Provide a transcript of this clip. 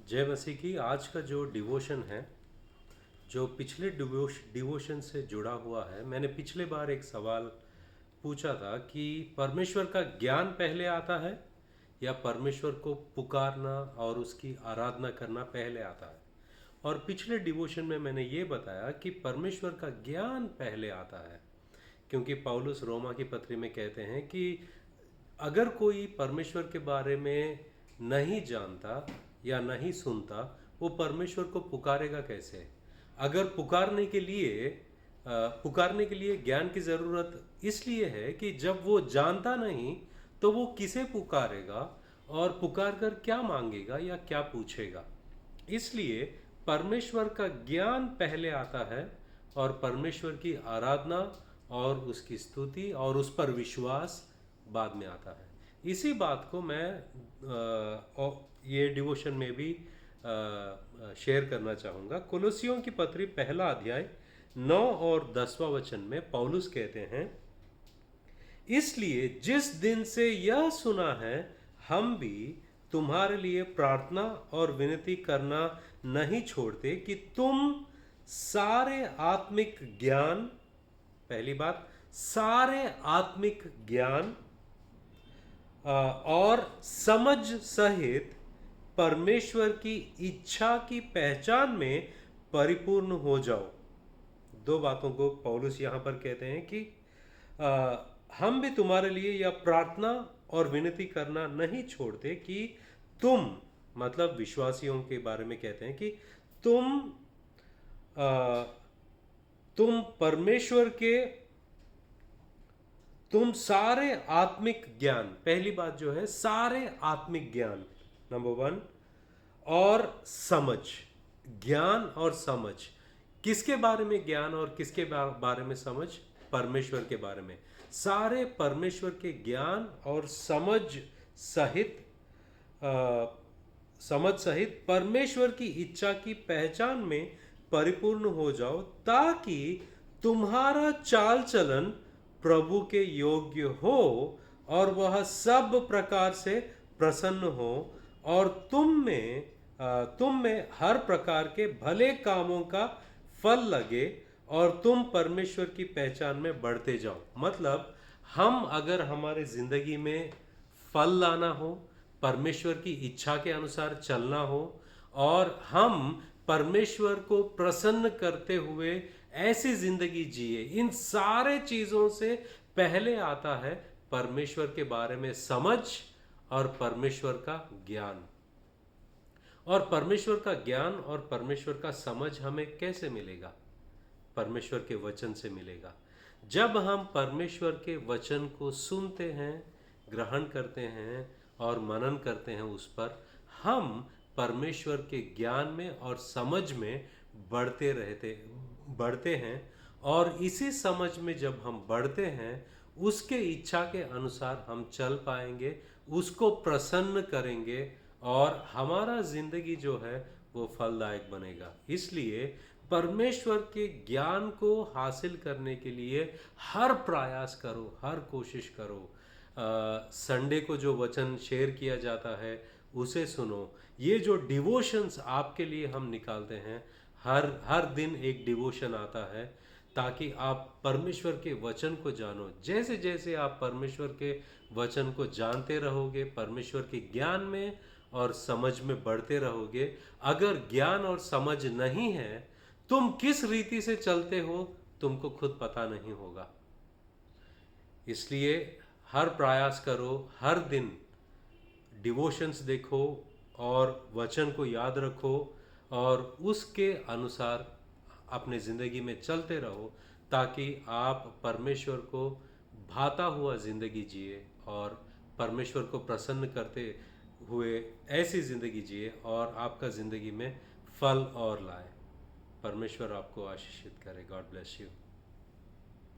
जय मसीह की। आज का जो डिवोशन है, जो पिछले डिवोशन से जुड़ा हुआ है। मैंने पिछले बार एक सवाल पूछा था कि परमेश्वर का ज्ञान पहले आता है या परमेश्वर को पुकारना और उसकी आराधना करना पहले आता है। और पिछले डिवोशन में मैंने ये बताया कि परमेश्वर का ज्ञान पहले आता है, क्योंकि पौलुस रोमा की पत्री में कहते हैं कि अगर कोई परमेश्वर के बारे में नहीं जानता या नहीं सुनता, वो परमेश्वर को पुकारेगा कैसे? अगर पुकारने के लिए ज्ञान की ज़रूरत इसलिए है कि जब वो जानता नहीं तो वो किसे पुकारेगा और पुकार कर क्या मांगेगा या क्या पूछेगा। इसलिए परमेश्वर का ज्ञान पहले आता है और परमेश्वर की आराधना और उसकी स्तुति और उस पर विश्वास बाद में आता है। इसी बात को मैं ये डिवोशन में भी शेयर करना चाहूँगा। कोलोसियों की पत्री पहला अध्याय 9 और 10वां वचन में पौलुस कहते हैं, इसलिए जिस दिन से यह सुना है हम भी तुम्हारे लिए प्रार्थना और विनती करना नहीं छोड़ते कि तुम सारे आत्मिक ज्ञान, पहली बात, सारे आत्मिक ज्ञान और समझ सहित परमेश्वर की इच्छा की पहचान में परिपूर्ण हो जाओ। दो बातों को पौलुस यहाँ पर कहते हैं कि हम भी तुम्हारे लिए यह प्रार्थना और विनती करना नहीं छोड़ते कि तुम, मतलब विश्वासियों के बारे में कहते हैं कि तुम परमेश्वर के, तुम सारे आत्मिक ज्ञान, पहली बात जो है सारे आत्मिक ज्ञान, नंबर 1, और समझ, ज्ञान और समझ। किसके बारे में ज्ञान और किसके बारे में समझ? परमेश्वर के बारे में। सारे परमेश्वर के ज्ञान और समझ सहित परमेश्वर की इच्छा की पहचान में परिपूर्ण हो जाओ, ताकि तुम्हारा चाल चलन प्रभु के योग्य हो और वह सब प्रकार से प्रसन्न हो और तुम में हर प्रकार के भले कामों का फल लगे और तुम परमेश्वर की पहचान में बढ़ते जाओ। मतलब हम अगर हमारे जिंदगी में फल लाना हो, परमेश्वर की इच्छा के अनुसार चलना हो और हम परमेश्वर को प्रसन्न करते हुए ऐसी जिंदगी जिए, इन सारे चीजों से पहले आता है परमेश्वर के बारे में समझ और परमेश्वर का ज्ञान। और परमेश्वर का ज्ञान और परमेश्वर का समझ हमें कैसे मिलेगा? परमेश्वर के वचन से मिलेगा। जब हम परमेश्वर के वचन को सुनते हैं, ग्रहण करते हैं और मनन करते हैं उस पर, हम परमेश्वर के ज्ञान में और समझ में बढ़ते हैं। और इसी समझ में जब हम बढ़ते हैं, उसके इच्छा के अनुसार हम चल पाएंगे, उसको प्रसन्न करेंगे और हमारा जिंदगी जो है वो फलदायक बनेगा। इसलिए परमेश्वर के ज्ञान को हासिल करने के लिए हर प्रयास करो, हर कोशिश करो। संडे को जो वचन शेयर किया जाता है उसे सुनो। ये जो डिवोशंस आपके लिए हम निकालते हैं, हर दिन एक डिवोशन आता है, ताकि आप परमेश्वर के वचन को जानो। जैसे जैसे आप परमेश्वर के वचन को जानते रहोगे, परमेश्वर के ज्ञान में और समझ में बढ़ते रहोगे। अगर ज्ञान और समझ नहीं है, तुम किस रीति से चलते हो तुमको खुद पता नहीं होगा। इसलिए हर प्रयास करो, हर दिन डिवोशंस देखो और वचन को याद रखो और उसके अनुसार अपने ज़िंदगी में चलते रहो, ताकि आप परमेश्वर को भाता हुआ ज़िंदगी जिए और परमेश्वर को प्रसन्न करते हुए ऐसी ज़िंदगी जिए और आपका ज़िंदगी में फल और लाए। परमेश्वर आपको आशीषित करे। God bless you.